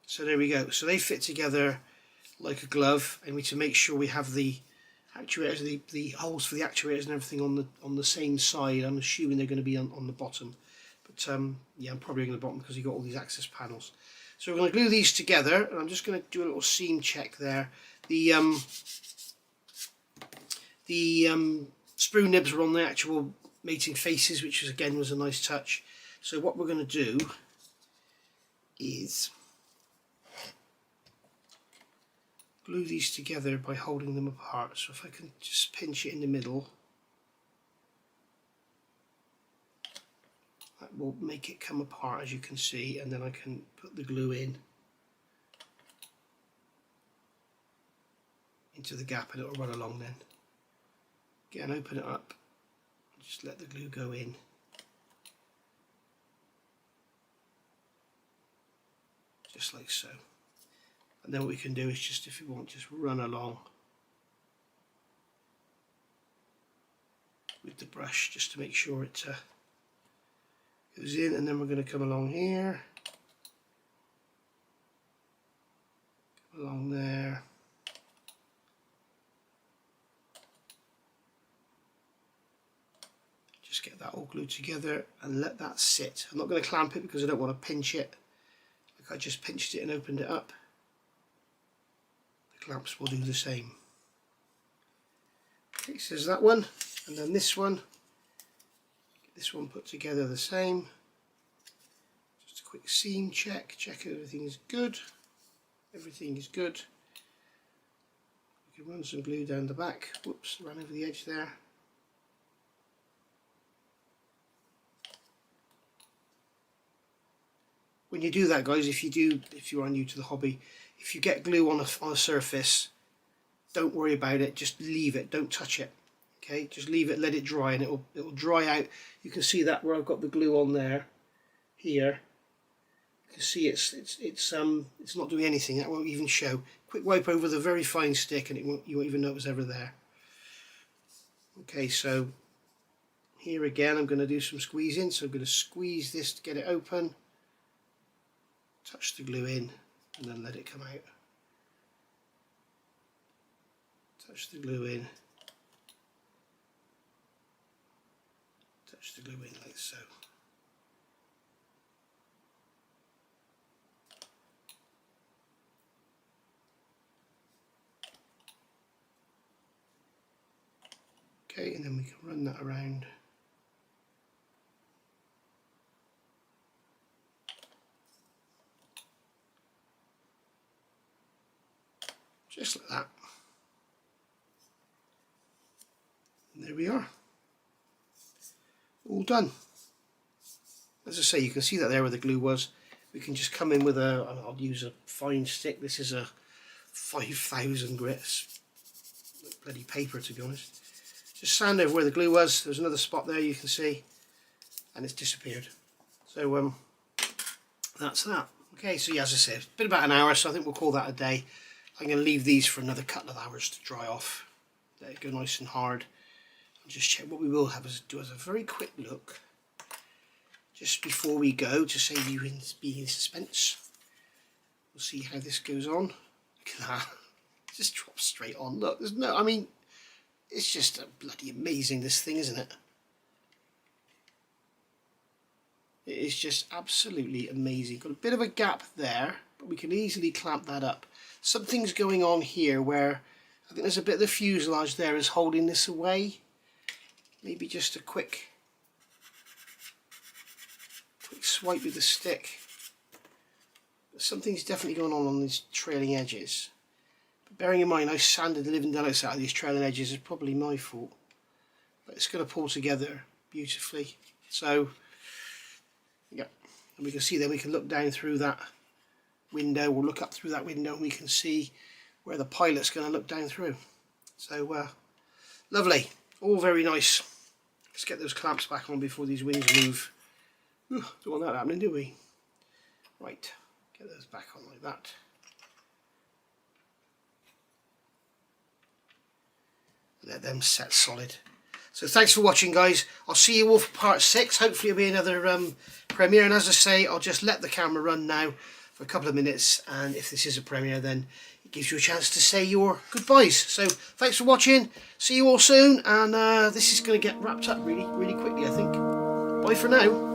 So there we go. So they fit together like a glove, and we need to make sure we have the actuators, the holes for the actuators and everything on the same side. I'm assuming they're going to be on the bottom, but yeah, I'm probably on the bottom because you've got all these access panels. So we're going to glue these together, and I'm just going to do a little seam check there. The sprue nibs were on the actual mating faces, which again was a nice touch. So what we're going to do is glue these together by holding them apart. So if I can just pinch it in the middle, that will make it come apart, as you can see, and then I can put the glue into the gap and it will run along then. Again, open it up, just let the glue go in. Just like so. And then what we can do is just, if you want, just run along with the brush just to make sure it goes in, and then we're going to come along here, come along there, just get that all glued together and let that sit. I'm not going to clamp it because I don't want to pinch it. Like I just pinched it and opened it up. The clamps will do the same. Okay, so there's that one, and then this one. Get this one put together the same. Just a quick seam check, check everything is good. Everything is good. We can run some glue down the back. Whoops, ran over the edge there. When you do that, guys, if you are new to the hobby, if you get glue on a surface, don't worry about it, just leave it, don't touch it. Okay, just leave it, let it dry, and it'll dry out. You can see that where I've got the glue on there, here. You can see it's not doing anything. That won't even show. Quick wipe over the very fine stick, and you won't even know it was ever there. Okay, so here again, I'm going to do some squeezing. So I'm going to squeeze this to get it open. Touch the glue in and then let it come out. Touch the glue in. Touch the glue in like so. and then we can run that around. Just like that. And there we are. All done. As I say, you can see that there where the glue was. We can just come in with I'll use a fine stick. This is a 5,000 grit. Bloody paper, to be honest. Just sand over where the glue was. There's another spot there you can see, and it's disappeared. So that's that. Okay, so yeah, as I said, it's been about an hour, so I think we'll call that a day. I'm going to leave these for another couple of hours to dry off. Let it go nice and hard. And just check. What we will have is do a very quick look just before we go, to save you in being in suspense. We'll see how this goes on. Look at that. It just drops straight on. Look, there's no, I mean, it's just bloody amazing, this thing, isn't it? It is just absolutely amazing. Got a bit of a gap there, but we can easily clamp that up. Something's going on here where I think there's a bit of the fuselage there is holding this away. Maybe just a quick swipe with the stick. Something's definitely going on these trailing edges. But bearing in mind I sanded the living daylights out of these trailing edges is probably my fault. But it's going to pull together beautifully. So yeah, and we can see that we can look down through that window, or look up through that window, and we can see where the pilot's going to look down through. So lovely, all very nice. Let's get those clamps back on before these wings move. Don't want that happening, do we? Right, get those back on like that. Let them set solid. So thanks for watching, guys. I'll see you all for part 6. Hopefully it'll be another premiere, and as I say, I'll just let the camera run now for a couple of minutes, and if this is a premiere, then it gives you a chance to say your goodbyes. So thanks for watching, see you all soon, and this is going to get wrapped up really quickly, I think. Bye for now.